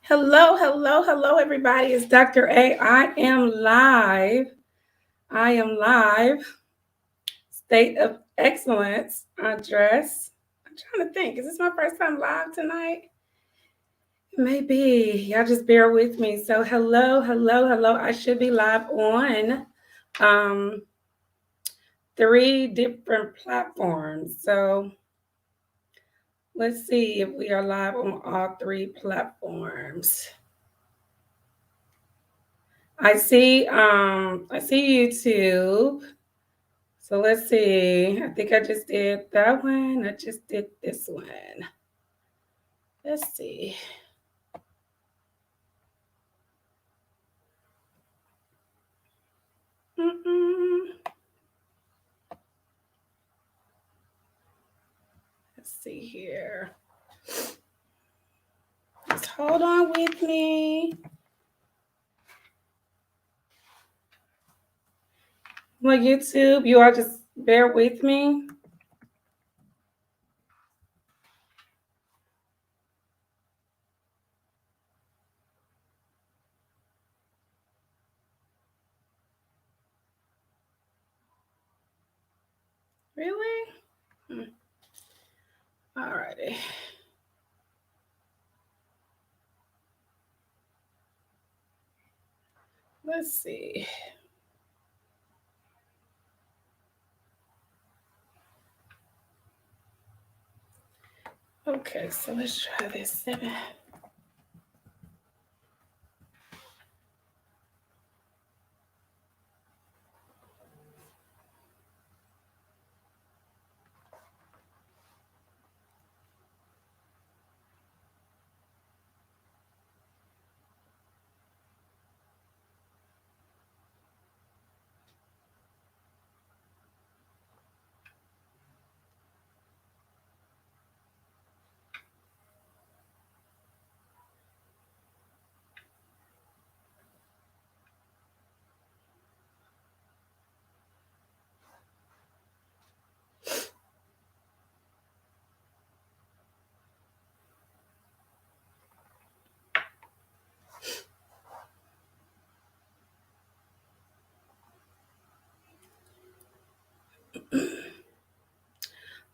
Hello, everybody. It's Dr. A. I am live. State of Excellence address. I'm trying to think. Is this my first time live tonight? Maybe. Y'all just bear with me. So, hello. I should be live on um, 3 different platforms. So, let's see if we are live on all 3 platforms. I see YouTube. So let's see. I think I just did that one. I just did this one. Let's see. Let's see here. Just hold on with me. Well, YouTube, you all just bear with me. Really? All righty. Let's see. Okay, so let's try this 7.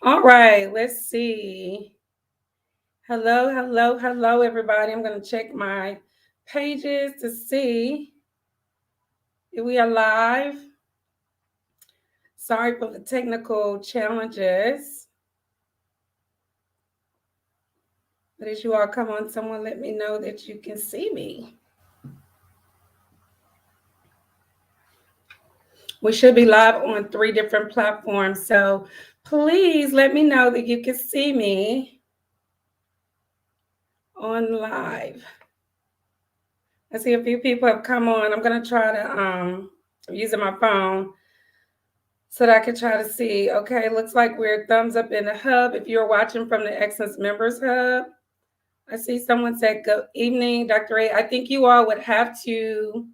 All right, let's see. Hello, everybody. I'm going to check my pages to see if we are live. Sorry for the technical challenges. But as you all come on, someone let me know that you can see me. We should be live on 3 different platforms. So please let me know that you can see me on live. I see a few people have come on. I'm going to try to, I'm using my phone so that I can try to see. Okay, looks like we're thumbs up in the hub. If you're watching from the Xcellence Members Hub, I see someone said, good evening, Dr. A. I think you all would have to,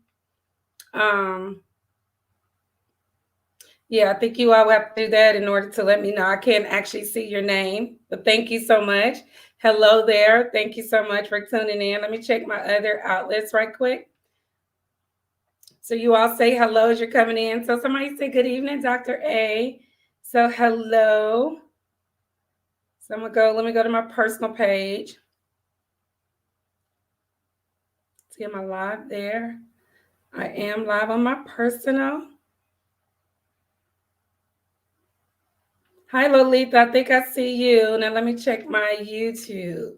I think you all have to do that in order to let me know. I can't actually see your name, but thank you so much. Hello there. Thank you so much for tuning in. Let me check my other outlets right quick. So you all say hello as you're coming in. So somebody say good evening, Dr. A. So hello. So let me go to my personal page. See, am I live there? I am live on my personal. Hi, Lolita. I think I see you. Now let me check my YouTube.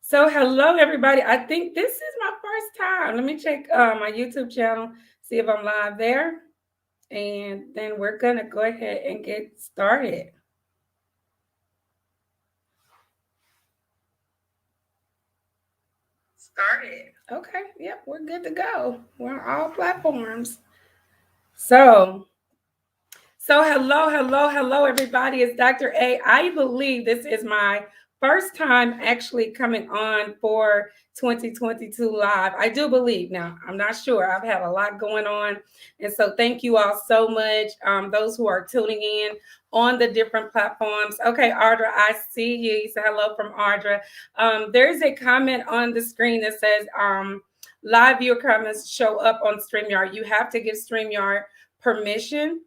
So hello, everybody. I think this is my first time. Let me check my YouTube channel, see if I'm live there. And then we're going to go ahead and get started. Okay, yep, we're good to go. We're on all platforms. So hello, everybody. It's Dr. A. I believe this is my first time actually coming on for 2022 live. I do believe now. I'm not sure. I've had a lot going on. And so thank you all so much. Those who are tuning in on the different platforms. Okay, Audra, I see you. You said hello from Audra. There's a comment on the screen that says live viewer comments show up on StreamYard. You have to give StreamYard permission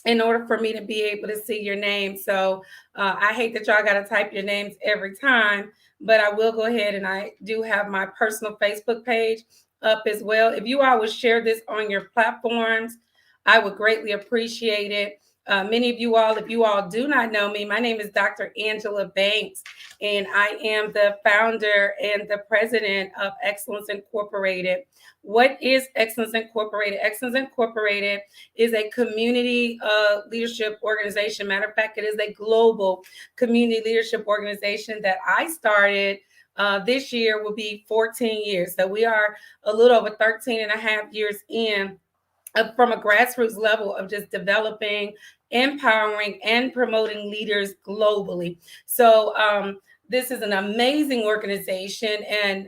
in order for me to be able to see your name. So I hate that y'all got to type your names every time, but I will go ahead, and I do have my personal Facebook page up as well. If you all would share this on your platforms, I would greatly appreciate it. Many of you all, if you all do not know me, my name is Dr. Angela Banks, and I am the founder and the president of Xcellence Incorporated. What is Xcellence Incorporated? Xcellence Incorporated is a community leadership organization. Matter of fact, it is a global community leadership organization that I started this year will be 14 years. So we are a little over 13 and a half years in from a grassroots level of just developing, empowering, and promoting leaders globally. So this is an amazing organization, and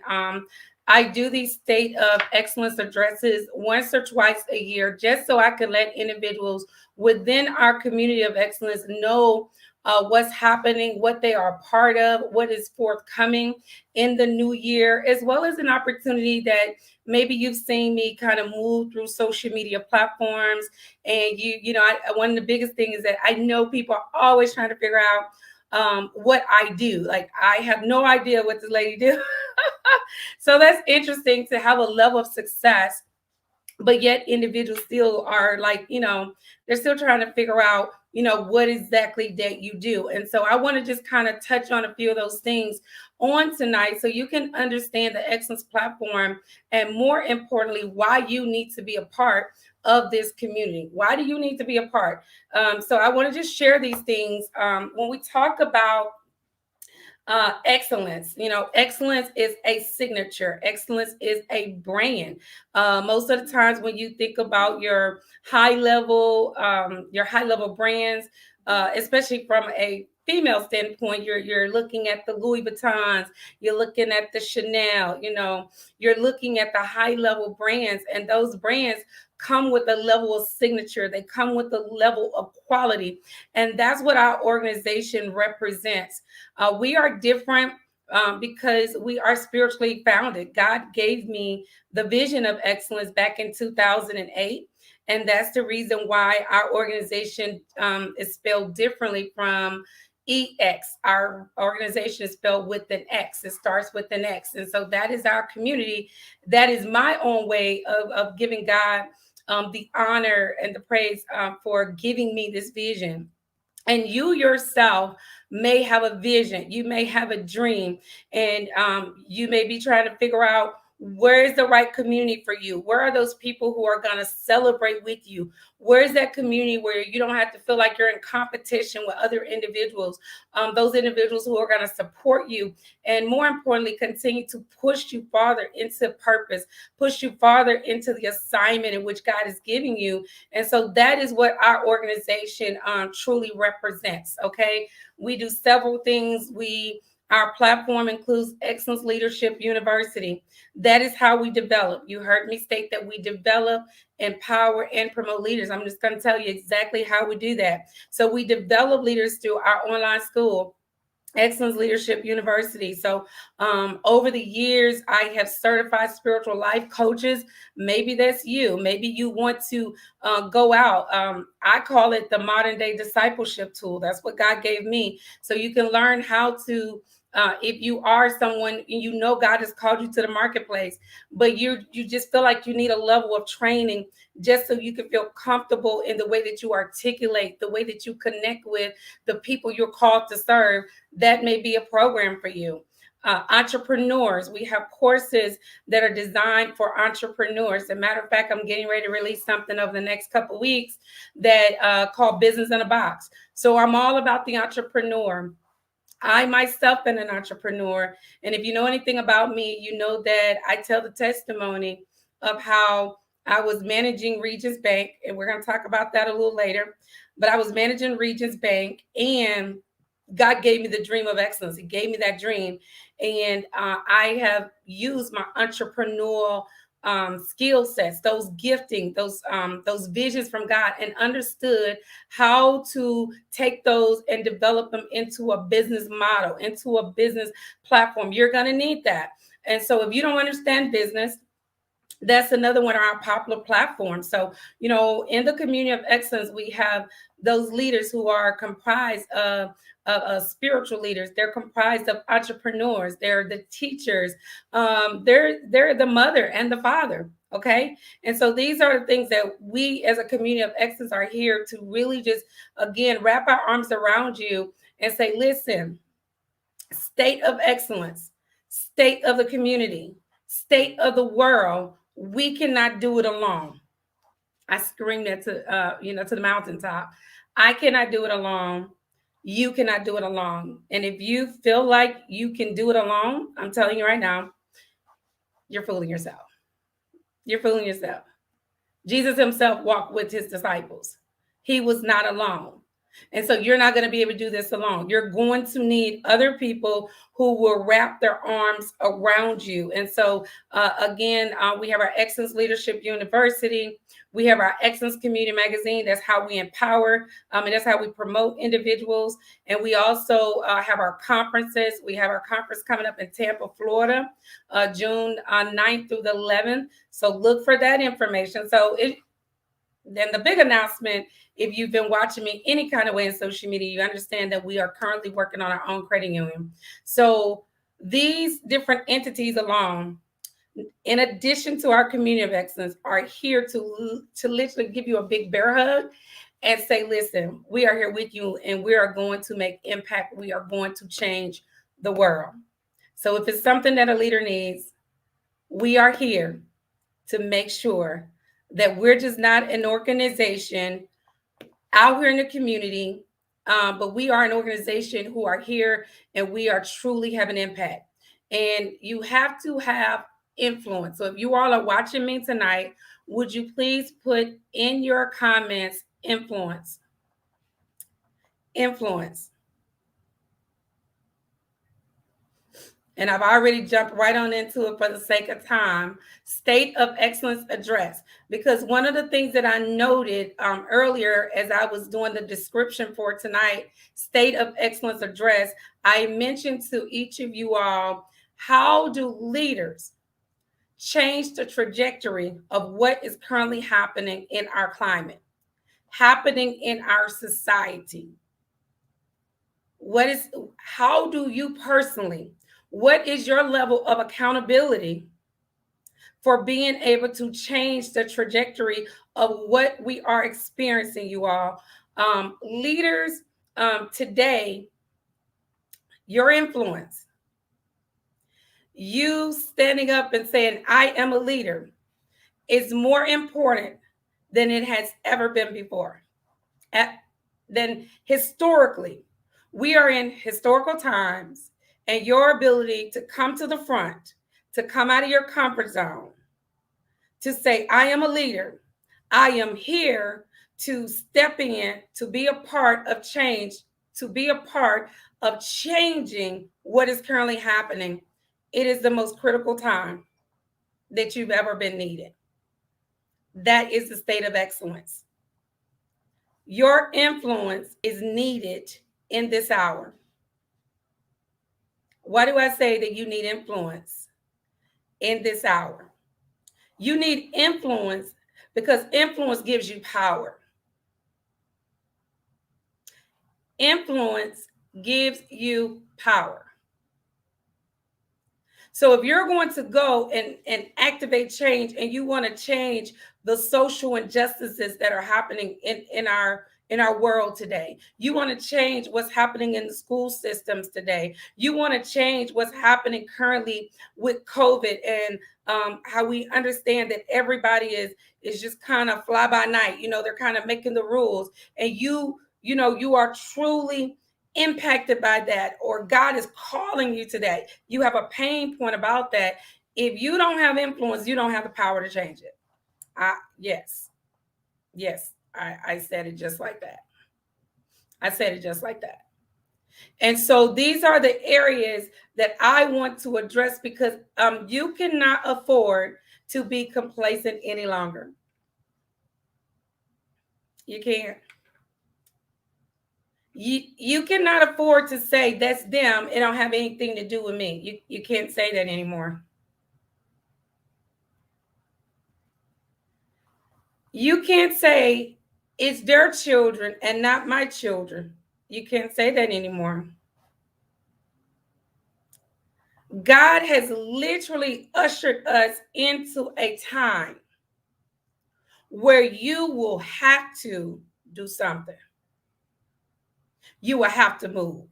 I do these state of excellence addresses once or twice a year, just so I can let individuals within our community of excellence know what's happening, what they are a part of, what is forthcoming in the new year, as well as an opportunity that maybe you've seen me kind of move through social media platforms. And one of the biggest things is that I know people are always trying to figure out what I do. Like, I have no idea what this lady do. So that's interesting to have a level of success, but yet individuals still are like, they're still trying to figure out, what exactly that you do. And so I want to just kind of touch on a few of those things on tonight so you can understand the Excellence platform, and more importantly, why you need to be a part of this community. Why do you need to be a part? So I want to just share these things. When we talk about excellence, excellence is a signature. Excellence is a brand. Most of the times when you think about your high level brands, especially from a female standpoint, you're looking at the Louis Vuittons, you're looking at the Chanel, you're looking at the high level brands, and those brands come with a level of signature. They come with a level of quality, and that's what our organization represents. We are different because we are spiritually founded. God gave me the vision of excellence back in 2008. And that's the reason why our organization is spelled differently from EX. Our organization is spelled with an X. It starts with an X. And so that is our community. That is my own way of giving God the honor and the praise for giving me this vision. And you yourself may have a vision, you may have a dream, and you may be trying to figure out, where is the right community for you? Where are those people who are going to celebrate with you? Where's that community where you don't have to feel like you're in competition with other individuals, those individuals who are going to support you, and more importantly, continue to push you farther into purpose, push you farther into the assignment in which God is giving you. And so that is what our organization truly represents. Okay, we do several things. Our platform includes Excellence Leadership University. That is how we develop. You heard me state that we develop, empower, and promote leaders. I'm just going to tell you exactly how we do that. So we develop leaders through our online school, Excellence Leadership University. So over the years, I have certified spiritual life coaches. Maybe that's you. Maybe you want to go out. I call it the modern day discipleship tool. That's what God gave me. So you can learn how to, if you are someone, God has called you to the marketplace, but you just feel like you need a level of training just so you can feel comfortable in the way that you articulate, the way that you connect with the people you're called to serve. That may be a program for you. Entrepreneurs, we have courses that are designed for entrepreneurs. As a matter of fact, I'm getting ready to release something over the next couple of weeks that called Business in a Box. So I'm all about the entrepreneur. I myself am an entrepreneur. And if you know anything about me, you know that I tell the testimony of how I was managing Regions Bank, and we're going to talk about that a little later. But I was managing Regions Bank, and God gave me the dream of excellence. He gave me that dream. And I have used my entrepreneurial skill sets, those gifting, those visions from God, and understood how to take those and develop them into a business model, into a business platform. You're going to need that. And so if you don't understand business, that's another one of our popular platforms. So, in the community of excellence, we have those leaders who are comprised of spiritual leaders. They're comprised of entrepreneurs. They're the teachers. They're the mother and the father. Okay. And so these are the things that we as a community of excellence are here to really just, again, wrap our arms around you and say, listen, state of excellence, state of the community, state of the world. We cannot do it alone. I screamed that to the mountaintop. I cannot do it alone. You cannot do it alone. And if you feel like you can do it alone, I'm telling you right now, you're fooling yourself. You're fooling yourself. Jesus himself walked with his disciples. He was not alone. And so you're not going to be able to do this alone. You're going to need other people who will wrap their arms around you. And so, again, we have our Excellence Leadership University. We have our Excellence Community Magazine. That's how we empower, and that's how we promote individuals. And we also have our conferences. We have our conference coming up in Tampa, Florida, June 9th through the 11th. So look for that information. So then the big announcement, if you've been watching me any kind of way in social media, you understand that we are currently working on our own credit union. So these different entities alone, in addition to our community of excellence, are here to literally give you a big bear hug and say, listen, we are here with you and we are going to make impact. We are going to change the world. So if it's something that a leader needs, we are here to make sure that we're just not an organization out here in the community, but we are an organization who are here and we are truly have an impact. And you have to have influence. So if you all are watching me tonight, would you please put in your comments influence? Influence. And I've already jumped right on into it for the sake of time. State of excellence address. Because one of the things that I noted earlier as I was doing the description for tonight, state of excellence address, I mentioned to each of you all, how do leaders change the trajectory of what is currently happening in our climate, happening in our society? How do you personally, what is your level of accountability for being able to change the trajectory of what we are experiencing, you all? Leaders today, your influence, you standing up and saying, I am a leader, is more important than it has ever been before. Then historically, we are in historical times, and your ability to come to the front, to come out of your comfort zone, to say, I am a leader. I am here to step in, to be a part of change, to be a part of changing what is currently happening. It is the most critical time that you've ever been needed. That is the state of excellence. Your influence is needed in this hour. Why do I say that you need influence in this hour? You need influence because influence gives you power. Influence gives you power. So if you're going to go and activate change, and you want to change the social injustices that are happening in our world today, you want to change what's happening in the school systems today, you want to change what's happening currently with COVID, and how we understand that everybody is just kind of fly by night. They're kind of making the rules, and you are truly impacted by that, or God is calling you to that. You have a pain point about that. If you don't have influence, you don't have the power to change it. Yes, I said it just like that. I said it just like that. And so these are the areas that I want to address, because you cannot afford to be complacent any longer. You can't. You cannot afford to say that's them. It don't have anything to do with me. You can't say that anymore. You can't say it's their children and not my children. You can't say that anymore. God has literally ushered us into a time where you will have to do something. You will have to move.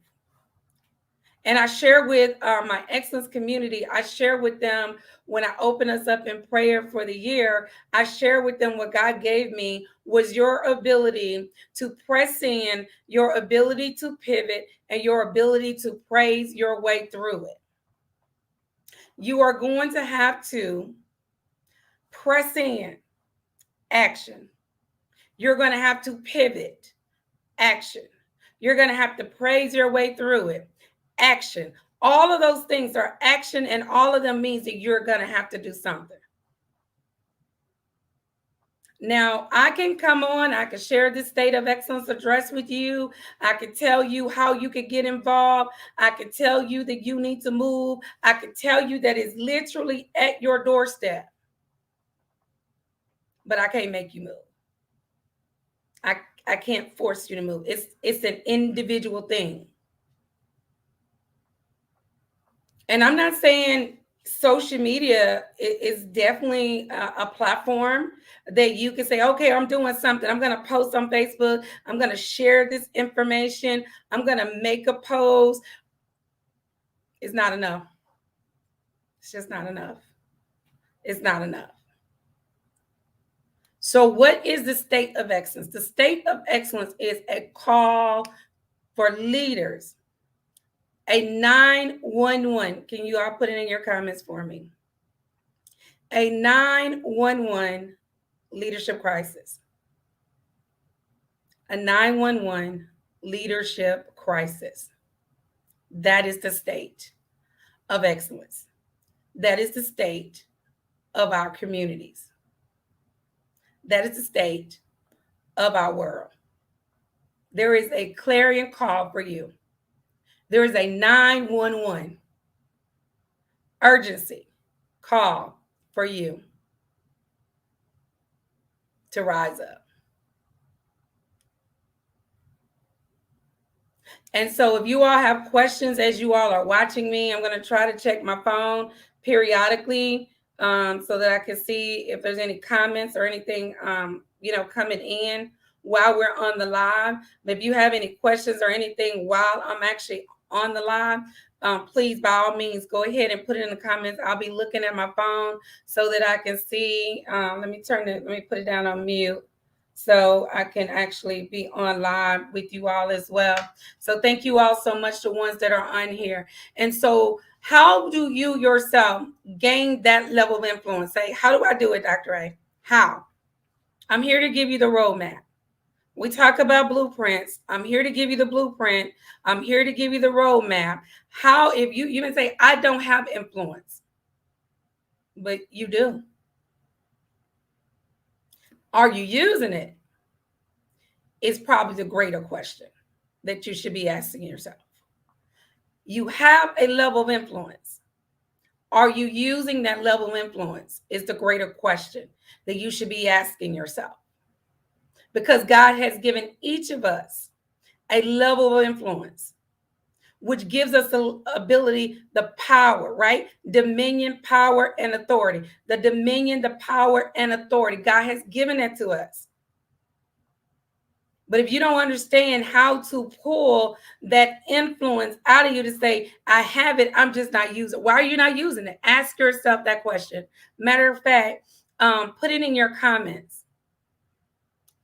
And I share with my Xcellence community, I share with them when I open us up in prayer for the year, I share with them what God gave me was your ability to press in, your ability to pivot, and your ability to praise your way through it. You are going to have to press in, action. You're going to have to pivot, action. You're going to have to praise your way through it, action. All of those things are action, and all of them means that you're going to have to do something. Now, I can come on, I can share this State of Excellence address with you. I can tell you how you could get involved. I can tell you that you need to move. I can tell you that it's literally at your doorstep. But I can't make you move. I can't force you to move. It's an individual thing. And I'm not saying social media is definitely a platform that you can say, okay, I'm doing something. I'm going to post on Facebook. I'm going to share this information. I'm going to make a post. It's not enough. It's just not enough. It's not enough. So what is the State of Excellence? The State of Excellence is a call for leaders. A 911. Can you all put it in your comments for me? A 911 leadership crisis. A 911 leadership crisis. That is the state of excellence. That is the state of our communities. That is the state of our world. There is a clarion call for you. There is a 911 urgency call for you to rise up. And so if you all have questions as you all are watching me, I'm going to try to check my phone periodically so that I can see if there's any comments or anything, coming in while we're on the live. But if you have any questions or anything while I'm actually on the live, please, by all means, go ahead and put it in the comments. I'll be looking at my phone so that I can see. Let me put it down on mute so I can actually be on live with you all as well. So thank you all so much, the ones that are on here. And so how do you yourself gain that level of influence? Say, how do I do it, Dr. A? How? I'm here to give you the roadmap. We talk about blueprints. I'm here to give you the blueprint. I'm here to give you the roadmap. How, if you even say, I don't have influence, but you do. Are you using it? Is probably the greater question that you should be asking yourself. You have a level of influence. Are you using that level of influence? Is the greater question that you should be asking yourself. Because God has given each of us a level of influence, which gives us the ability, the power, right? Dominion, power, and authority. The dominion, the power, and authority. God has given that to us. But if you don't understand how to pull that influence out of you to say, I have it, I'm just not using it. Why are you not using it? Ask yourself that question. Matter of fact, put it in your comments.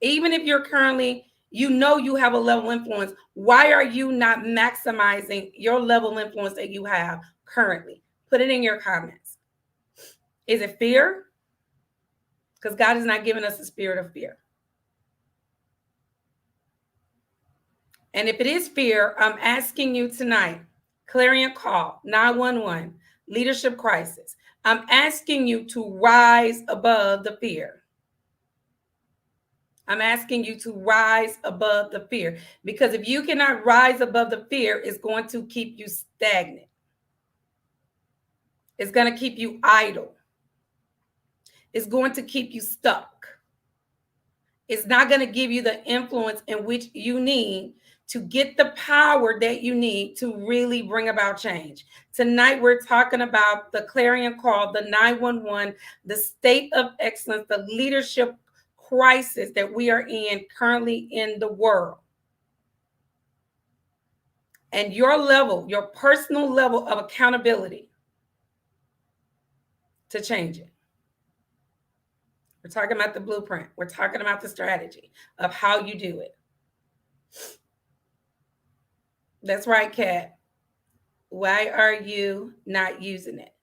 Even if you're currently, you have a level of influence, why are you not maximizing your level of influence that you have currently? Put it in your comments. Is it fear? Because God has not given us a spirit of fear. And if it is fear, I'm asking you tonight, Clarion Call, 911, leadership crisis. I'm asking you to rise above the fear. I'm asking you to rise above the fear, because if you cannot rise above the fear, it's going to keep you stagnant. It's going to keep you idle. It's going to keep you stuck. It's not going to give you the influence in which you need to get the power that you need to really bring about change. Tonight, we're talking about the Clarion Call, the 911, the state of excellence, the leadership crisis that we are in currently in the world. And your level, your personal level of accountability to change it. We're talking about the blueprint. We're talking about the strategy of how you do it. That's right, Kat. Why are you not using it?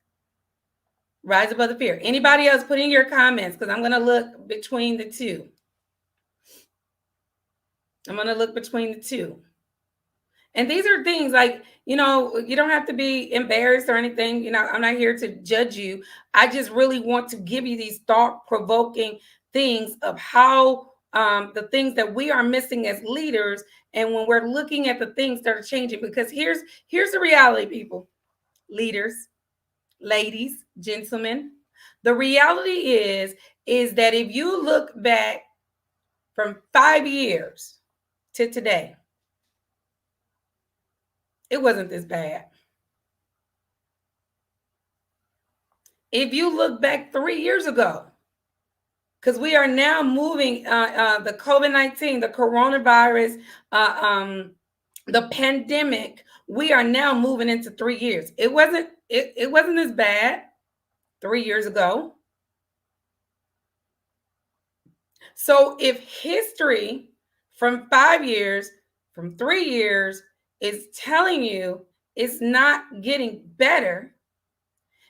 Rise above the fear. Anybody else, put in your comments, because I'm going to look between the two. I'm going to look between the two. And these are things like, you don't have to be embarrassed or anything. I'm not here to judge you. I just really want to give you these thought-provoking things of how the things that we are missing as leaders, and when we're looking at the things that are changing. Because here's the reality, people, leaders, ladies, gentlemen. The reality is that if you look back from 5 years to today, it wasn't this bad. If you look back 3 years ago, because we are now moving the COVID-19, the coronavirus, the pandemic, we are now moving into 3 years. It wasn't as bad 3 years ago. So if history from 5 years, from 3 years is telling you it's not getting better,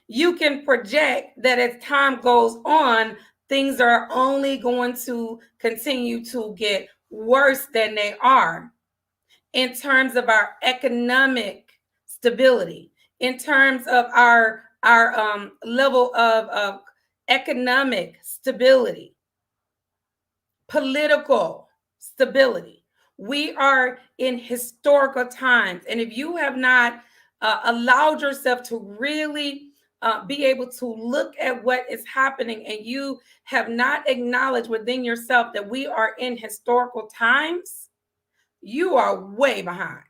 you can project that as time goes on, things are only going to continue to get worse than they are in terms of our economic stability, in terms of our level of economic stability, political stability. We are in historical times. And if you have not allowed yourself to really be able to look at what is happening, and you have not acknowledged within yourself that we are in historical times, you are way behind.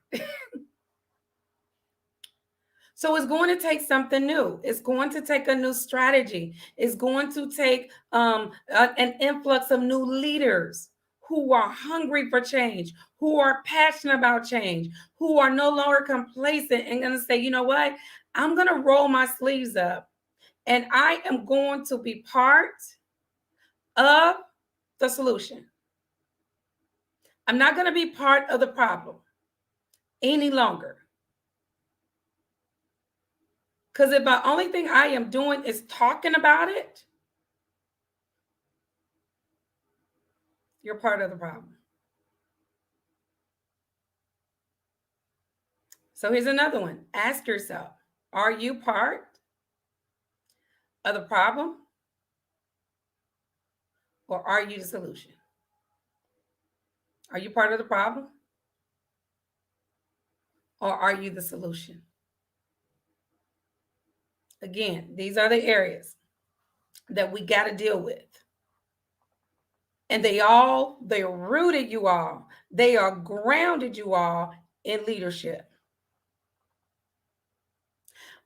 So it's going to take something new. It's going to take a new strategy. It's going to take an influx of new leaders who are hungry for change, who are passionate about change, who are no longer complacent and going to say, you know what? I'm going to roll my sleeves up, and I am going to be part of the solution. I'm not going to be part of the problem any longer. Because if the only thing I am doing is talking about it, you're part of the problem. So here's another one. Ask yourself, are you part of the problem, or are you the solution? Are you part of the problem, or are you the solution? Again, these are the areas that we got to deal with. And they're rooted, you all. They are grounded, you all, in leadership.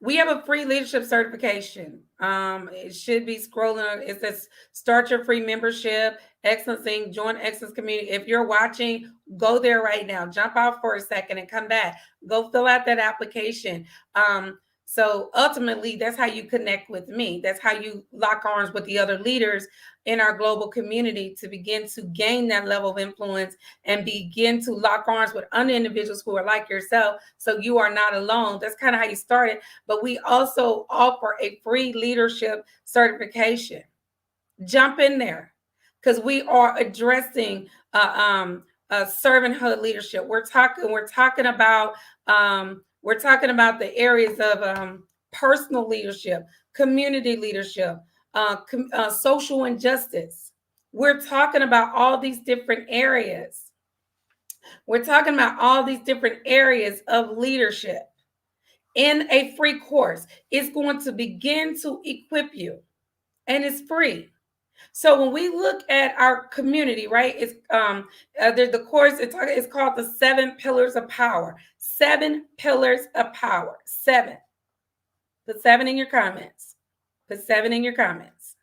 We have a free leadership certification. It should be scrolling. It says start your free membership, Xcellence, join Xcellence community. If you're watching, go there right now. Jump out for a second and come back. Go fill out that application. So ultimately, that's how you connect with me. That's how you lock arms with the other leaders in our global community to begin to gain that level of influence and begin to lock arms with other individuals who are like yourself. So you are not alone. That's kind of how you started. But we also offer a free leadership certification. Jump in there, because we are addressing servanthood leadership. We're talking about the areas of personal leadership, community leadership, social injustice. We're talking about all these different areas. We're talking about all these different areas of leadership in a free course. It's going to begin to equip you, and it's free. So when we look at our community, right, it's there's the course. It's called the 7 Pillars of Power. 7 Pillars of Power. 7. Put 7 in your comments. Put 7 in your comments.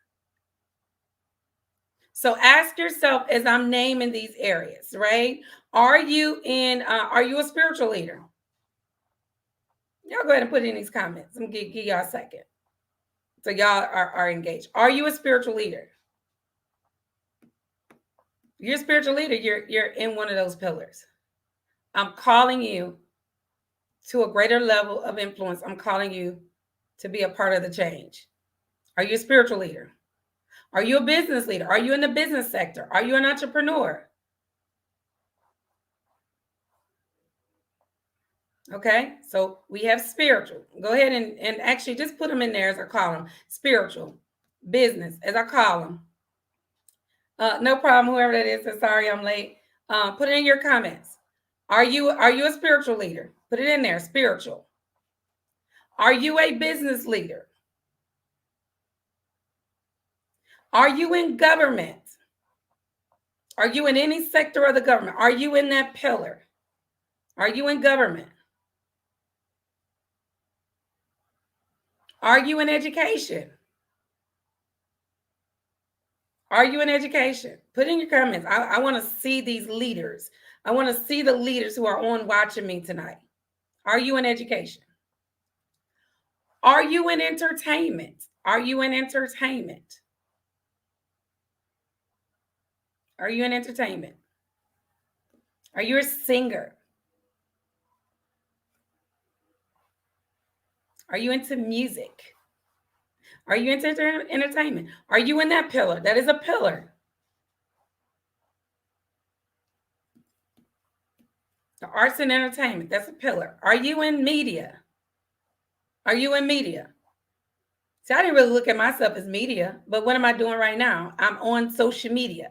So ask yourself as I'm naming these areas, right? Are you a spiritual leader? Y'all go ahead and put it in these comments. I'm gonna give y'all a second. So y'all are engaged. Are you a spiritual leader? You're a spiritual leader. You're in one of those pillars. I'm calling you to a greater level of influence. I'm calling you to be a part of the change. Are you a spiritual leader? Are you a business leader? Are you in the business sector? Are you an entrepreneur? Okay, so we have spiritual. Go ahead and actually just put them in there as I call them. Spiritual, business, as I call them. No problem, whoever that is. So sorry I'm late. Put it in your comments. Are you a spiritual leader? Put it in there, spiritual. Are you a business leader? Are you in government? Are you in any sector of the government? Are you in that pillar? Are you in government? Are you in education? Are you in education? Put in your comments. I want to see these leaders. I want to see the leaders who are on watching me tonight. Are you in education? Are you in entertainment? Are you in entertainment? Are you in entertainment? Are you a singer? Are you into music? Are you into entertainment? Are you in that pillar? That is a pillar. The arts and entertainment, that's a pillar. Are you in media? Are you in media? See, I didn't really look at myself as media, but what am I doing right now? I'm on social media.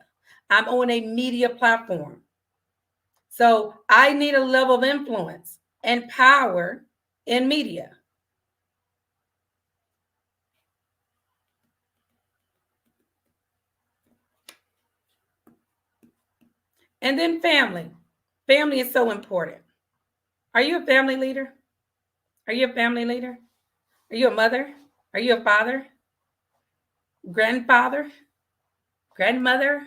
I'm on a media platform. So I need a level of influence and power in media. And then family. Family is so important. Are you a family leader? Are you a family leader? Are you a mother? Are you a father? Grandfather? Grandmother?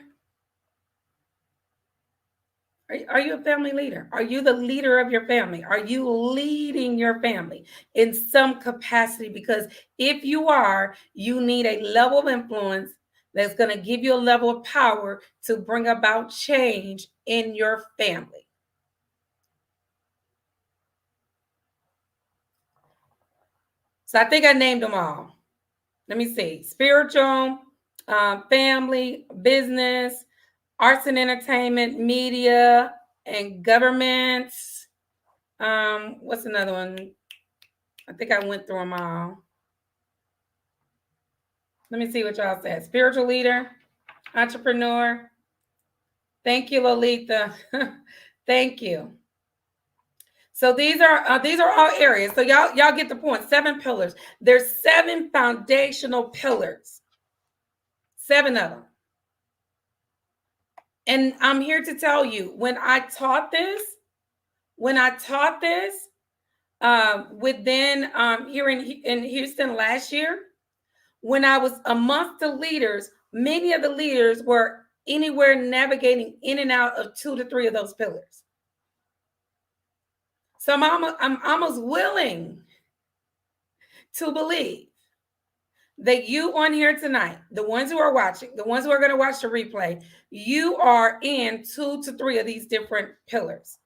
Are you a family leader? Are you the leader of your family? Are you leading your family in some capacity? Because if you are, you need a level of influence that's going to give you a level of power to bring about change in your family. So I think I named them all. Let me see. Spiritual, family, business, arts and entertainment, media, and government. What's another one? I think I went through them all. Let me see what y'all said. Spiritual leader, entrepreneur. Thank you, Lolita. Thank you. So these are all areas. So y'all get the point. 7 pillars. There's 7 foundational pillars. 7 of them. And I'm here to tell you, when I taught this, within here in Houston last year, when I was amongst the leaders, many of the leaders were anywhere navigating in and out of 2 to 3 of those pillars. So I'm almost willing to believe that you on here tonight, the ones who are watching, the ones who are going to watch the replay, you are in 2 to 3 of these different pillars.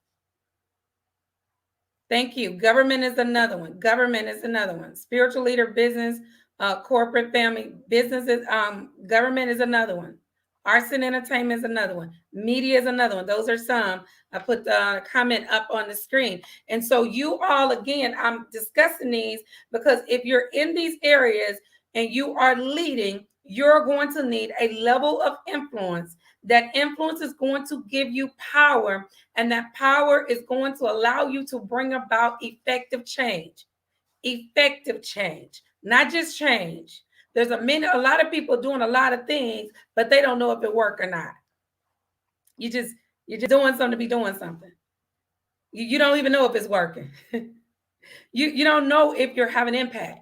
Thank you. Government is another one. Government is another one. Spiritual leader, business, corporate, family, businesses, government is another one. Arts and entertainment is another one. Media is another one. Those are some. I put the comment up on the screen. And so you all, again, I'm discussing these because if you're in these areas and you are leading, you're going to need a level of influence. That influence is going to give you power, and that power is going to allow you to bring about effective change. Effective change, not just change. There's a lot of people doing a lot of things, but they don't know if it work or not. You're just doing something to be doing something. You don't even know if it's working. You don't know if you're having impact.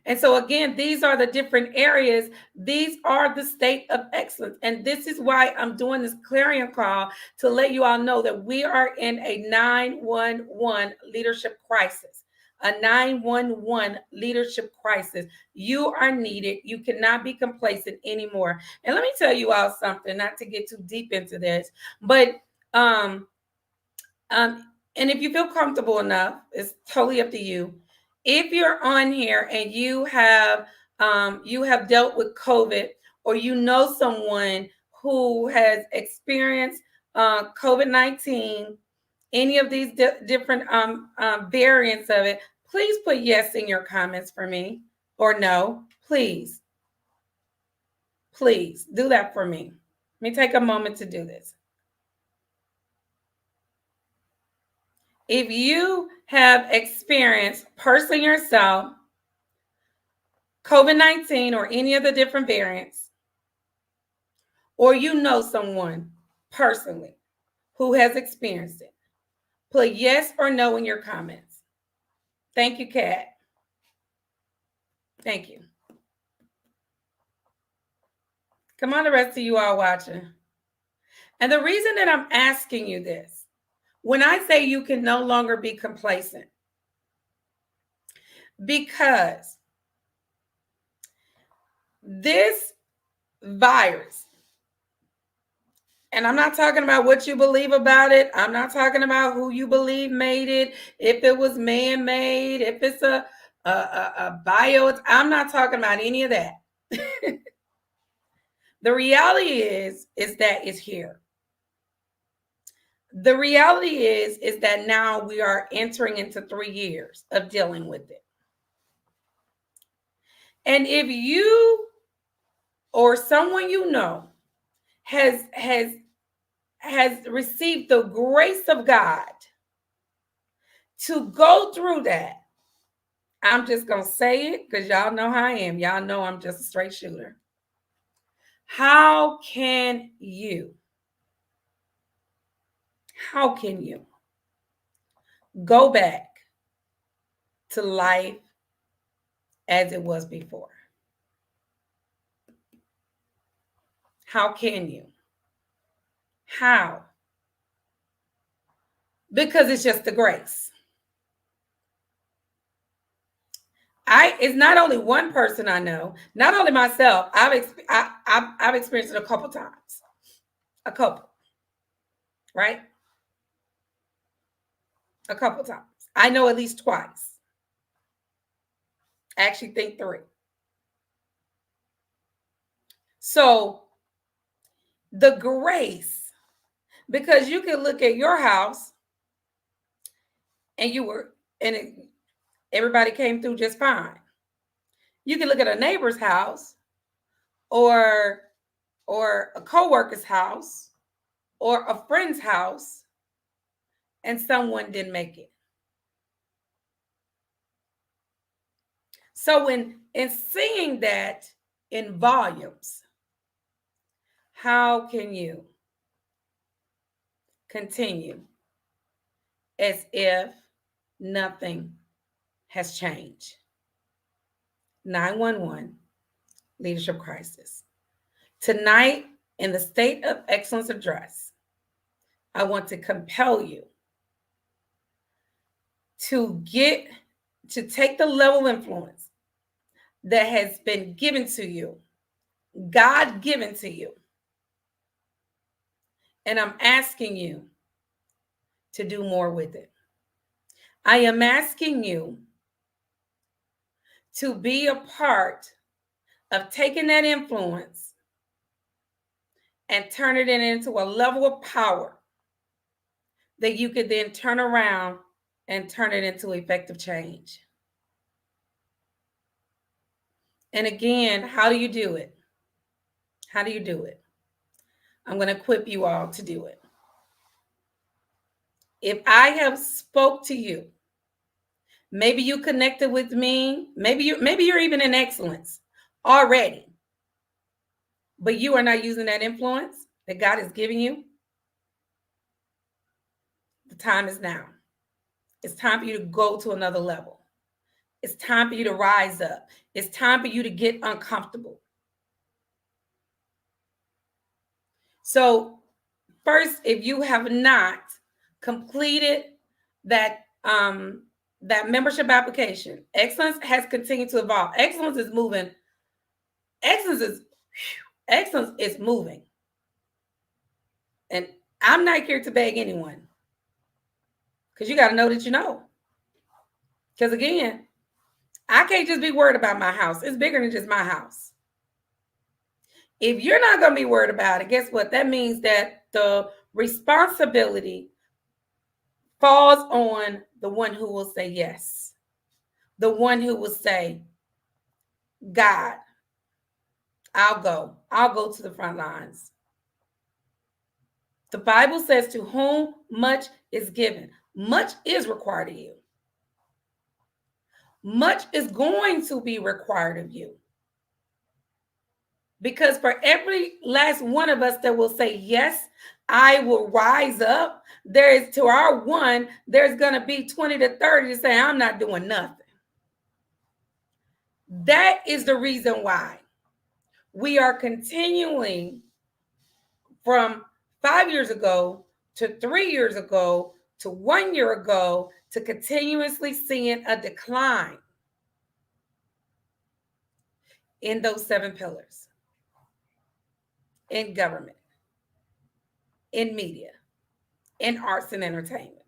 And so again, these are the different areas. These are the state of excellence. And this is why I'm doing this clarion call, to let you all know that we are in a 911 leadership crisis. A 911 leadership crisis. You are needed. You cannot be complacent anymore. And let me tell you all something, not to get too deep into this, but and if you feel comfortable enough, it's totally up to you. If you're on here and you have dealt with COVID, or you know someone who has experienced COVID-19, any of these different variants of it, please put yes in your comments for me, or no. Please do that for me. Let me take a moment to do this. If you have experienced personally yourself COVID-19 or any of the different variants, or you know someone personally who has experienced it, put yes or no in your comments. Thank you, Kat. Thank you. Come on, the rest of you all watching. And the reason that I'm asking you this, when I say you can no longer be complacent, because this virus, and I'm not talking about what you believe about it. I'm not talking about who you believe made it, if it was man-made, if it's a bio. I'm not talking about any of that. The reality is that it's here. The reality is that now we are entering into 3 years of dealing with it. And if you or someone you know has received the grace of God to go through that, I'm just going to say it because y'all know how I am. Y'all know I'm just a straight shooter. How can you go back to life as it was before? How can you? How? Because it's just the grace. It's not only one person I know, not only myself. I've experienced it a couple times. A couple. Right? A couple times. I know at least twice. I actually think 3. So the grace, because you can look at your house and everybody came through just fine. You can look at a neighbor's house or a coworker's house or a friend's house, and someone didn't make it. So in seeing that in volumes, how can you continue as if nothing has changed? 911 leadership crisis. Tonight, in the State of Excellence address, I want to compel you to take the level of influence that has been given to you, God given to you. And I'm asking you to do more with it. I am asking you to be a part of taking that influence and turn it into a level of power that you could then turn around and turn it into effective change. And again, how do you do it? How do you do it? I'm going to equip you all to do it. If I have spoke to you, maybe you connected with me, maybe you're even in Xcellence already, but you are not using that influence that God is giving you. The time is now. It's time for you to go to another level. It's time for you to rise up. It's time for you to get uncomfortable. So first, if you have not completed that membership application, Xcellence has continued to evolve. Xcellence is moving. Xcellence is moving. And I'm not here to beg anyone, because you got to know that you know. Because again, I can't just be worried about my house. It's bigger than just my house. If you're not going to be worried about it, guess what? That means that the responsibility falls on the one who will say yes. The one who will say, God, I'll go. I'll go to the front lines. The Bible says, to whom much is given, much is required of you. Much is going to be required of you. Because for every last one of us that will say, yes, I will rise up, there is, to our one, there's going to be 20 to 30 to say, I'm not doing nothing. That is the reason why we are continuing from 5 years ago to 3 years ago to 1 year ago to continuously seeing a decline in those 7 pillars. In government, in media, in arts and entertainment,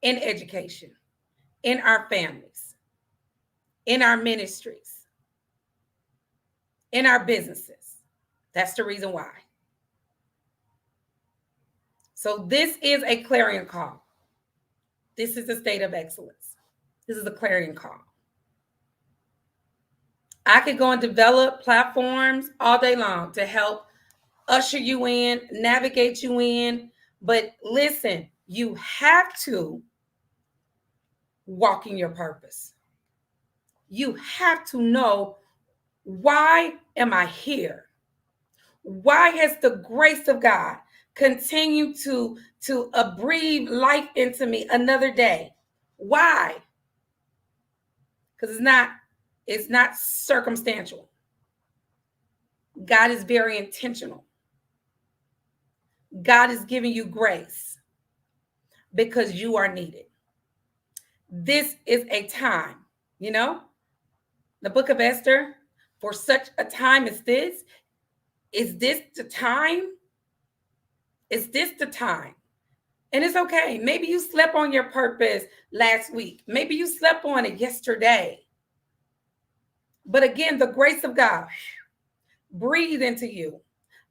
in education, in our families, in our ministries, in our businesses. That's the reason why. So this is a clarion call. This is a state of excellence. This is a clarion call. I could go and develop platforms all day long to help usher you in, navigate you in. But listen, you have to walk in your purpose. You have to know, why am I here? Why has the grace of God continued to breathe life into me another day? Why? Because it's not circumstantial. God is very intentional. God is giving you grace because you are needed. This is a time, the book of Esther, for such a time as this. Is this the time? Is this the time? And it's okay. Maybe you slept on your purpose last week. Maybe you slept on it yesterday. But again, the grace of God, breathe into you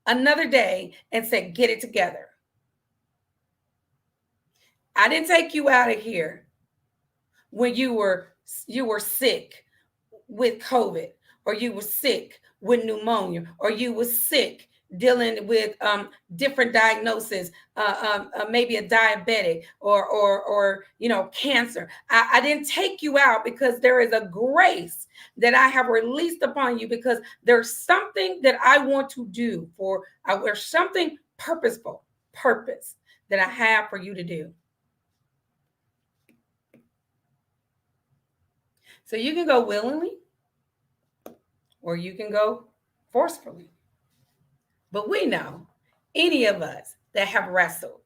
another day and say, get it together. I didn't take you out of here when you were sick with COVID, or you were sick with pneumonia, or you were sick dealing with different diagnoses, maybe a diabetic or cancer. I didn't take you out, because there is a grace that I have released upon you, because there's something that I want to do there's something purpose that I have for you to do. So you can go willingly, or you can go forcefully. But we know, any of us that have wrestled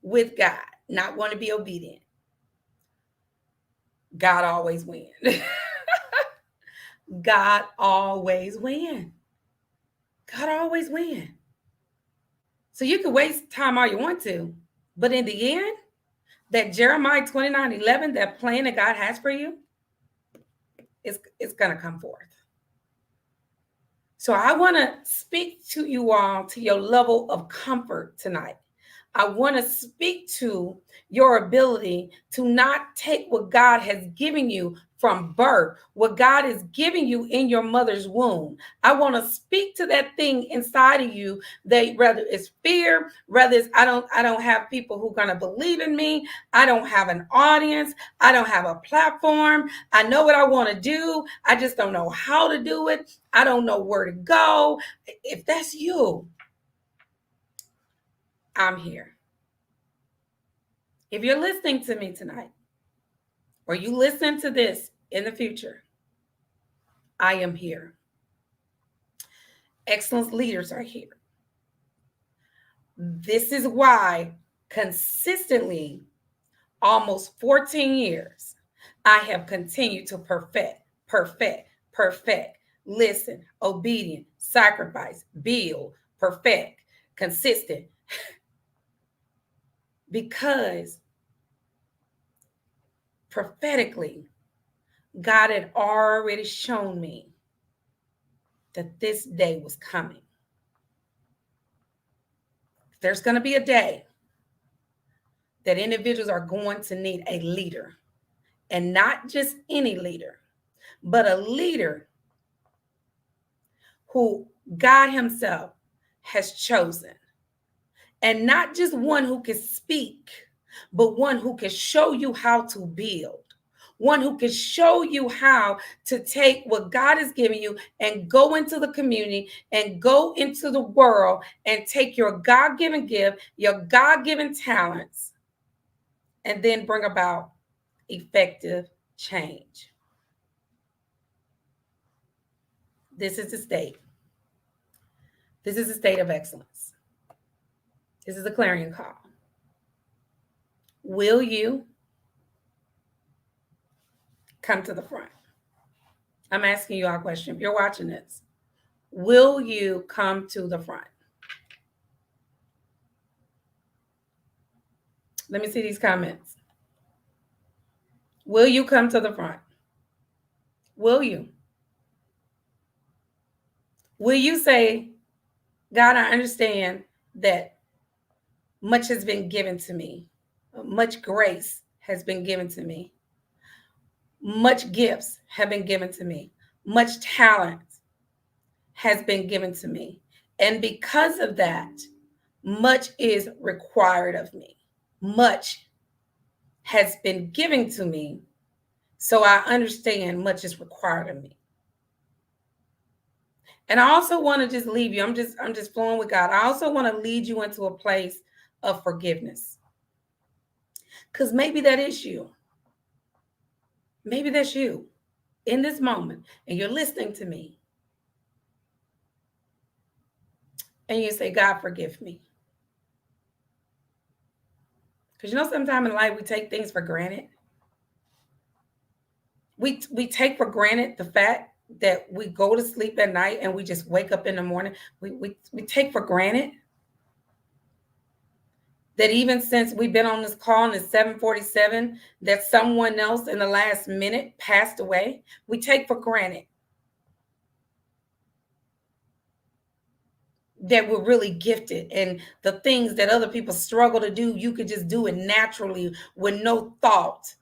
with God, not want to be obedient, God always wins. God always wins. God always wins. So you can waste time all you want to, but in the end, that Jeremiah 29:11, that plan that God has for you, it's going to come forth. So I want to speak to you all to your level of comfort tonight. I want to speak to your ability to not take what God has given you from birth, what God is giving you in your mother's womb. I want to speak to that thing inside of you that whether it's fear, whether it's I don't have people who are going to believe in me, I don't have an audience, I don't have a platform, I know what I want to do, I just don't know how to do it, I don't know where to go. If that's you, I'm here. If you're listening to me tonight, or you listen to this in the future, I am here. Excellence leaders are here. This is why consistently, almost 14 years, I have continued to perfect, listen, obedient, sacrifice, build, perfect, consistent. Because prophetically, God had already shown me that this day was coming. There's going to be a day that individuals are going to need a leader, and not just any leader, but a leader who God Himself has chosen, and not just one who can speak, but one who can show you how to build. One who can show you how to take what God has given you and go into the community and go into the world and take your God-given gift, your God-given talents, and then bring about effective change. This is the state. This is the state of excellence. This is a clarion call. Will you come to the front? I'm asking you all a question. If you're watching this, will you come to the front? Let me see these comments. Will you come to the front? Will you? Will you say, God, I understand that much has been given to me. Much grace has been given to me. Much gifts have been given to me. Much talent has been given to me. And because of that, much is required of me. Much has been given to me. So I understand much is required of me. And I also want to just leave you. I'm just flowing with God. I also want to lead you into a place of forgiveness. Because maybe that is you. Maybe that's you in this moment. And you're listening to me. And you say, God, forgive me. Because sometimes in life we take things for granted. We take for granted the fact that we go to sleep at night and we just wake up in the morning. We take for granted that even since we've been on this call and it's 7:47, that someone else in the last minute passed away. We take for granted that we're really gifted, and the things that other people struggle to do, you could just do it naturally with no thought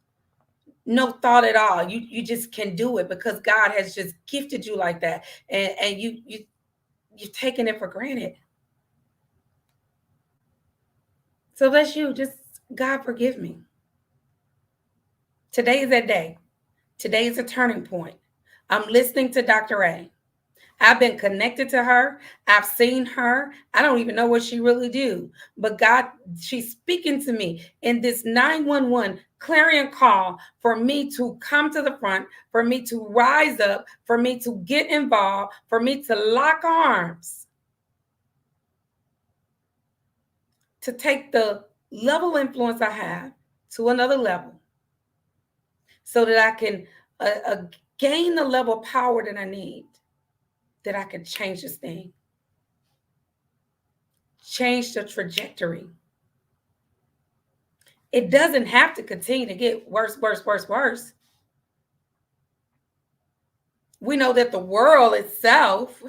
at all. You just can do it because God has just gifted you like that, and you've taken it for granted. So that's you. Just, God, forgive me. Today is that day. Today is a turning point. I'm listening to Dr. A. I've been connected to her. I've seen her. I don't even know what she really do. But God, she's speaking to me in this 911 clarion call for me to come to the front, for me to rise up, for me to get involved, for me to lock arms, to take the level of influence I have to another level so that I can gain the level of power that I need, that I can change this thing, change the trajectory. It doesn't have to continue to get worse. We know that the world itself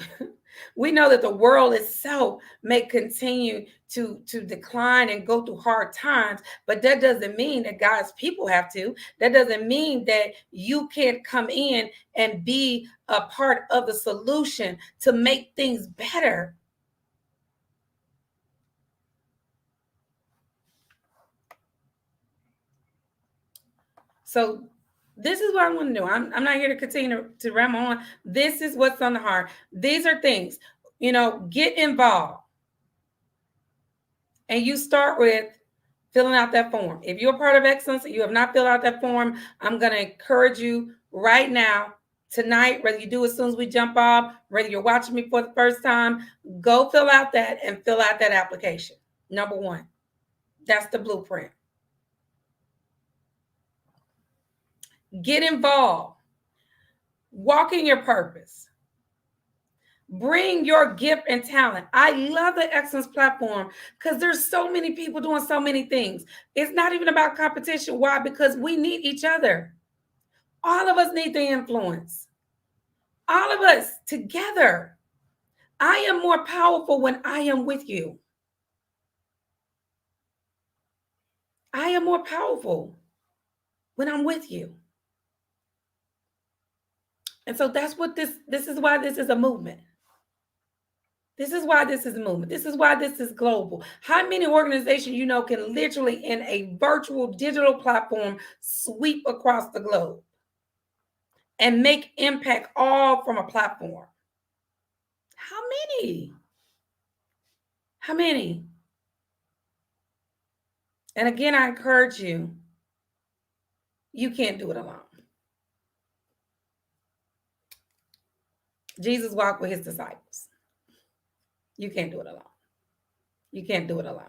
We know that the world itself may continue to decline and go through hard times, but that doesn't mean that God's people have to. That doesn't mean that you can't come in and be a part of the solution to make things better. So this is what I want to do. I'm not here to continue to ramble on. This is what's on the heart. These are things, get involved. And you start with filling out that form. If you're a part of Xcellence and you have not filled out that form, I'm going to encourage you right now, tonight, whether you do as soon as we jump off, whether you're watching me for the first time, go fill out that and fill out that application. Number one, that's the blueprint. Get involved. Walk in your purpose. Bring your gift and talent. I love the Xcellence platform because there's so many people doing so many things. It's not even about competition. Why? Because we need each other. All of us need the influence. All of us together. I am more powerful when I am with you. I am more powerful when I'm with you. And so that's what this is why this is a movement. This is why this is a movement. This is why this is global. How many organizations can literally in a virtual digital platform sweep across the globe and make impact all from a platform? How many? How many? And again, I encourage you, you can't do it alone. Jesus walked with his disciples. You can't do it alone. You can't do it alone.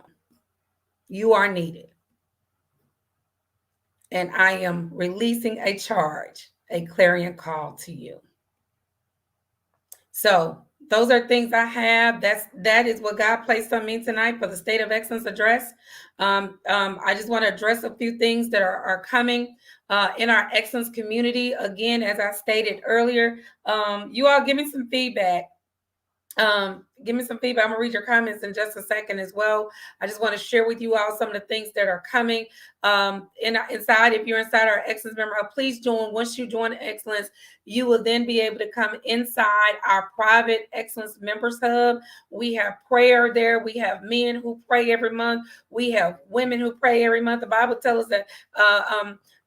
You are needed. And I am releasing a charge, a clarion call to you. So those are things I have. That is what God placed on me tonight for the State of Excellence address. I just want to address a few things that are coming in our excellence community. Again, as I stated earlier, you all give me some feedback. Give me some feedback. I'm gonna read your comments in just a second as well. I just want to share with you all some of the things that are coming inside. If you're inside our Excellence member hub, please join. Once you join Excellence, you will then be able to come inside our private Excellence members hub. We have prayer there. We have men who pray every month. We have women who pray every month. The Bible tells us that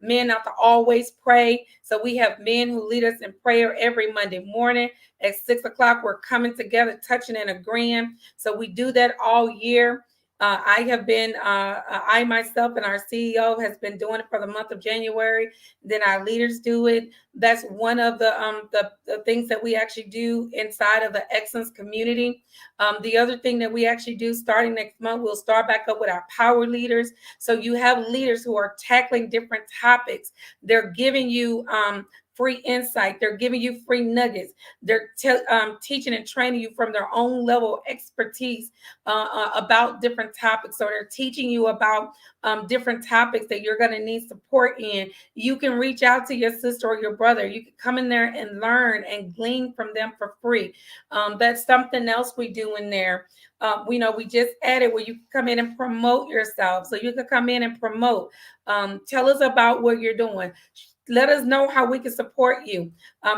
men not to always pray. So we have men who lead us in prayer every Monday morning at 6 o'clock. We're coming together, touching and agreeing. So we do that all year. I myself and our CEO has been doing it for the month of January. Then our leaders do it. That's one of the things that we actually do inside of the Excellence community. The other thing that we actually do starting next month, we'll start back up with our power leaders. So you have leaders who are tackling different topics. They're giving you free insight. They're giving you free nuggets. They're teaching and training you from their own level of expertise about different topics. So they're teaching you about different topics that you're going to need support in. You can reach out to your sister or your brother. You can come in there and learn and glean from them for free. That's something else we do in there. We just added where you can come in and promote yourself. So you can come in and promote. Tell us about what you're doing. Let us know how we can support you.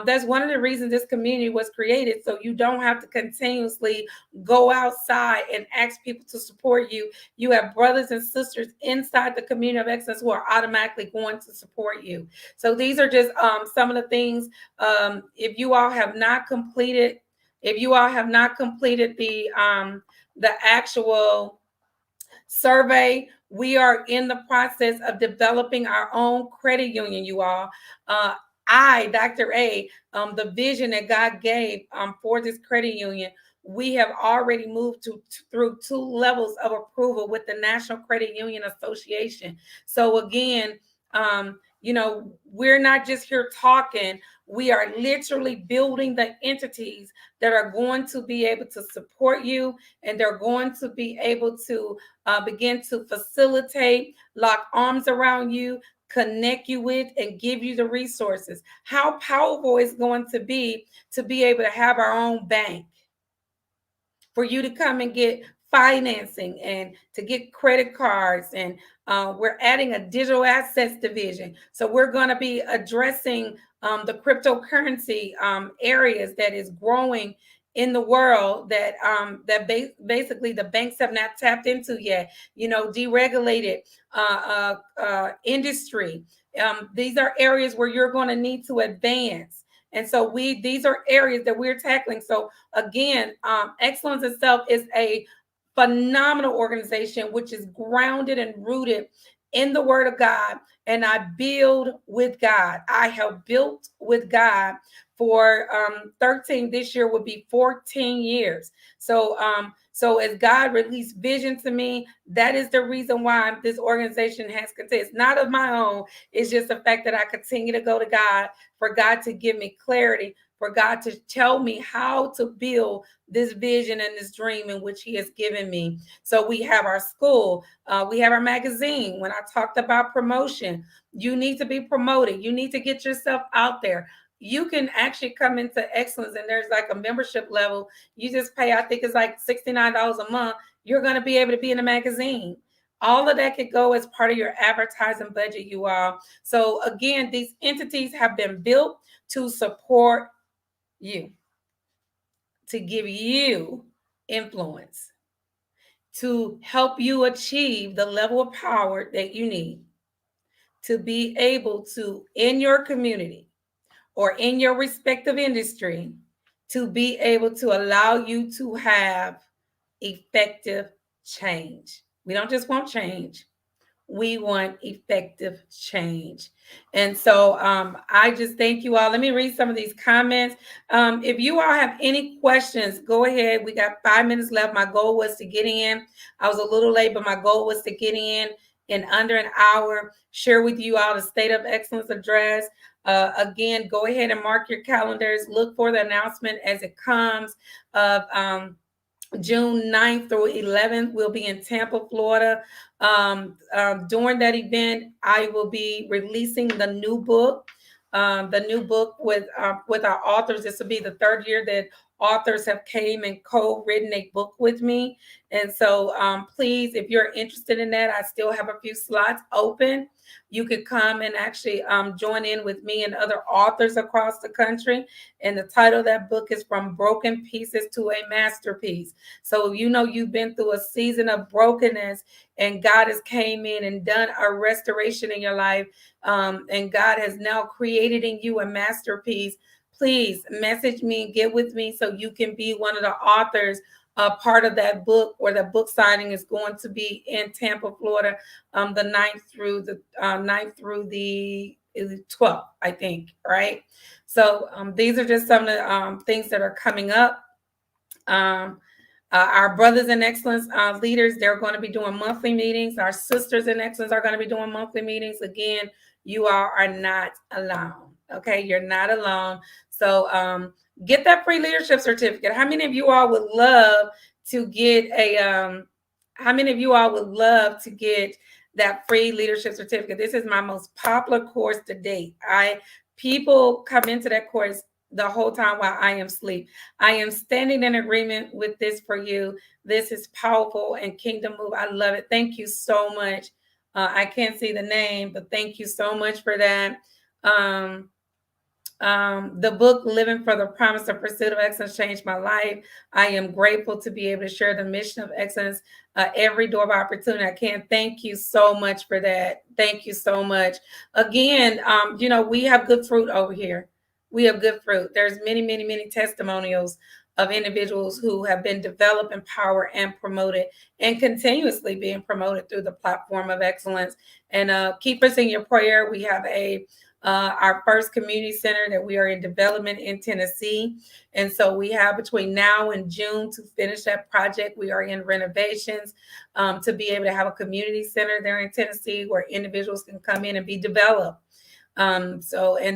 That's one of the reasons this community was created, so you don't have to continuously go outside and ask people to support you. You have brothers and sisters inside the community of excellence who are automatically going to support you. So these are just some of the things. If you all have not completed the actual survey, we are in the process of developing our own credit union, you all. Dr. A, the vision that God gave for this credit union, we have already moved through 2 levels of approval with the National Credit Union Association. So again, we're not just here talking. We are literally building the entities that are going to be able to support you, and they're going to be able to begin to facilitate, lock arms around you, connect you with, and give you the resources. How powerful it's going to be able to have our own bank. for you to come and get financing and to get credit cards. And we're adding a digital assets division. So we're going to be addressing the cryptocurrency areas that is growing in the world that basically the banks have not tapped into yet. Deregulated industry. These are areas where you're going to need to advance. And so these are areas that we're tackling. So again, Xcellence itself is a phenomenal organization, which is grounded and rooted in the Word of God. And I build with God. I have built with God for 13. This year would be 14 years. So as God released vision to me, that is the reason why this organization has continued. It's not of my own. It's just the fact that I continue to go to God, for God to give me clarity, for God to tell me how to build this vision and this dream in which He has given me. So we have our school, we have our magazine. When I talked about promotion, you need to be promoted. You need to get yourself out there. You can actually come into Xcellence, and there's like a membership level. You just pay, I think it's like $69 a month. You're going to be able to be in a magazine. All of that could go as part of your advertising budget, you all. So again, these entities have been built to support you, to give you influence, to help you achieve the level of power that you need to be able to, in your community or in your respective industry, to be able to allow you to have effective change. We don't just want change. We want effective change. And so I just thank you all. Let me read some of these comments. If you all have any questions, go ahead. We got 5 minutes left. My goal was to get in. I was a little late, but my goal was to get in under an hour, share with you all the State of Xcellence address. Again, go ahead and mark your calendars. Look for the announcement as it comes of June 9th through 11th. We'll be in Tampa, Florida. During that event, I will be releasing the new book with our authors. This will be the third year that authors have came and co-written a book with me. And so please, if you're interested in that, I still have a few slots open. You could come and actually join in with me and other authors across the country. And the title of that book is From Broken Pieces to a Masterpiece. So you've been through a season of brokenness, and God has came in and done a restoration in your life. And God has now created in you a masterpiece. Please message me, get with me so you can be one of the authors. Part of that book, or the book signing is going to be in Tampa, Florida, the 9th through the 12th, I think, right? So these are just some of the things that are coming up. Our brothers in Xcellence leaders, they're going to be doing monthly meetings. Our sisters in Xcellence are going to be doing monthly meetings. Again, you all are not alone. Okay, you're not alone. So get that free leadership certificate. How many of you all would love to get that free leadership certificate? This is my most popular course to date. People come into that course the whole time while I am asleep. I am standing in agreement with this for you. This is powerful and kingdom move. I love it. Thank you so much. I can't see the name, but thank you so much for that. The book Living for the Promise of Pursuit of Excellence changed my life. I am grateful to be able to share the mission of excellence every door of opportunity I can. Thank you so much for that. Thank you so much. Again, we have good fruit over here. We have good fruit. There's many, many, many testimonials of individuals who have been developed, empowered, and promoted, and continuously being promoted through the platform of excellence. And keep us in your prayer. We have our first community center that we are in development in Tennessee. And so we have between now and June to finish that project. We are in renovations to be able to have a community center there in Tennessee where individuals can come in and be developed. And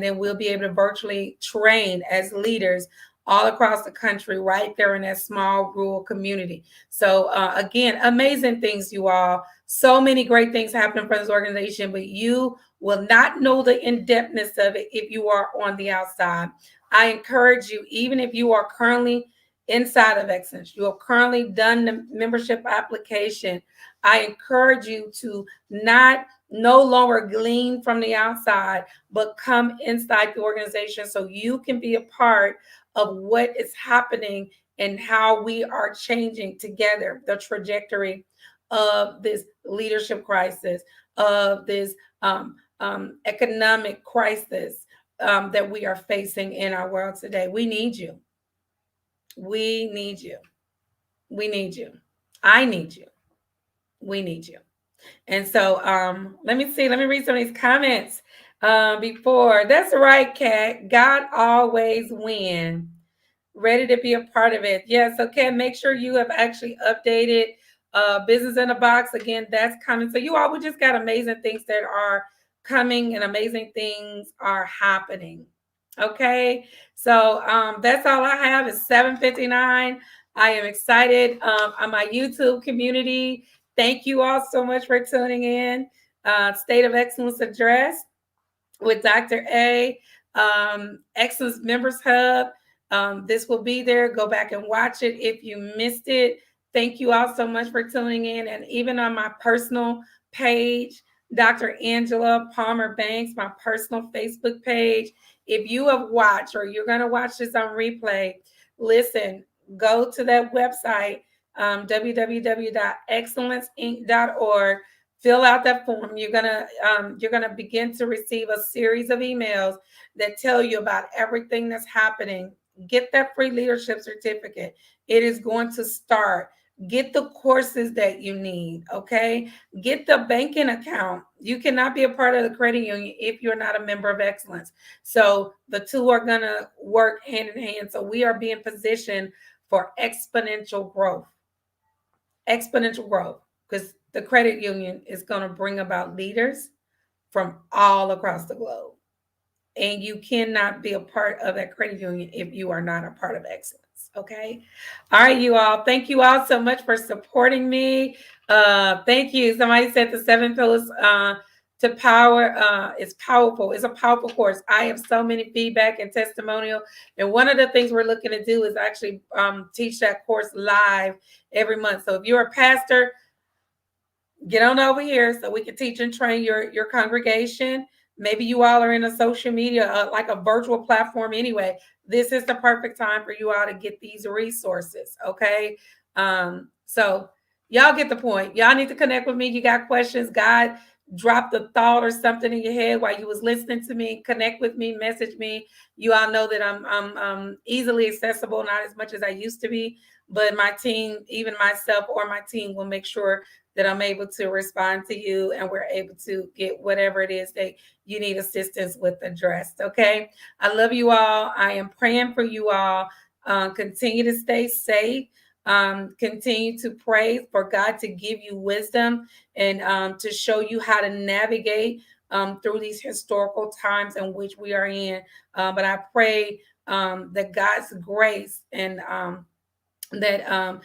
then we'll be able to virtually train as leaders all across the country, right there in that small rural community. So again, amazing things, you all. So many great things happening for this organization, but you will not know the in-depthness of it if you are on the outside. I encourage you, even if you are currently inside of Xcellence. You have currently done the membership application. I encourage you to no longer glean from the outside, but come inside the organization so you can be a part of what is happening and how we are changing together the trajectory of this leadership crisis, of this economic crisis that we are facing in our world today. We need you. We need you. We need you. I need you. We need you. And so let me see. Let me read some of these comments before. That's right, Kat. God always wins. Ready to be a part of it. Yeah, so Kat, make sure you have actually updated Business in a Box. Again, that's coming. So you all, we just got amazing things that are coming and amazing things are happening. Okay, so that's all I have. It's 7:59. I am excited on my YouTube community. Thank you all so much for tuning in. State of Excellence Address with Dr. A. Excellence Members Hub. This will be there. Go back and watch it if you missed it. Thank you all so much for tuning in. And even on my personal page, Dr. Angela Palmer Banks, my personal Facebook page, if you have watched or you're going to watch this on replay, listen, go to that website, www.excellenceinc.org. Fill out that form. You're gonna begin to receive a series of emails that tell you about everything that's happening. Get that free leadership certificate. It is going to start. Get the courses that you need. Okay. Get the banking account. You cannot be a part of the credit union if you're not a member of Xcellence. So the two are gonna work hand in hand. So we are being positioned for exponential growth. Exponential growth, because the credit union is going to bring about leaders from all across the globe. And you cannot be a part of that credit union if you are not a part of Xcellence. Okay. All right, you all. Thank you all so much for supporting me. Thank you. Somebody said the 7 pillars to power is powerful. It's a powerful course. I have so many feedback and testimonial. And one of the things we're looking to do is actually teach that course live every month. So if you're a pastor, get on over here so we can teach and train your congregation. Maybe you all are in a social media, like a virtual platform anyway. This is the perfect time for you all to get these resources, okay? So y'all get the point. Y'all need to connect with me. You got questions, God dropped a thought or something in your head while you was listening to me, connect with me, message me. You all know that I'm easily accessible, not as much as I used to be, but my team, even myself or my team, will make sure that I'm able to respond to you and we're able to get whatever it is that you need assistance with addressed. Okay. I love you all. I am praying for you all. Continue to stay safe. Continue to pray for God to give you wisdom and to show you how to navigate through these historical times in which we are in. But I pray that God's grace and that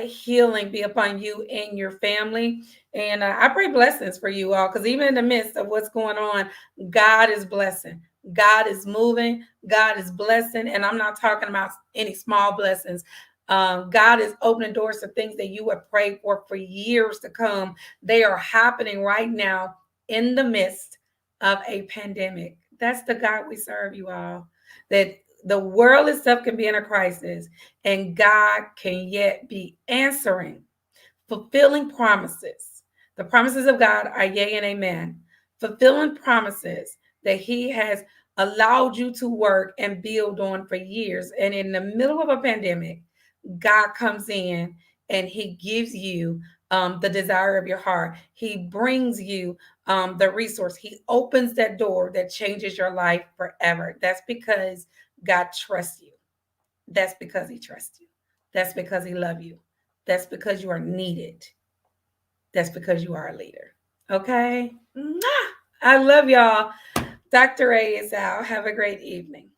healing be upon you and your family. And I pray blessings for you all, because even in the midst of what's going on, God is blessing. God is moving. God is blessing. And I'm not talking about any small blessings. God is opening doors to things that you have prayed for years to come. They are happening right now in the midst of a pandemic. That's the God we serve, you all. That the world itself can be in a crisis, and God can yet be answering, fulfilling promises. The promises of God are yea and amen. Fulfilling promises that He has allowed you to work and build on for years. And in the middle of a pandemic, God comes in and He gives you the desire of your heart. He brings you the resource. He opens that door that changes your life forever. That's because God trusts you. That's because He trusts you. That's because He loves you. That's because you are needed. That's because you are a leader. Okay? I love y'all. Dr. A is out. Have a great evening.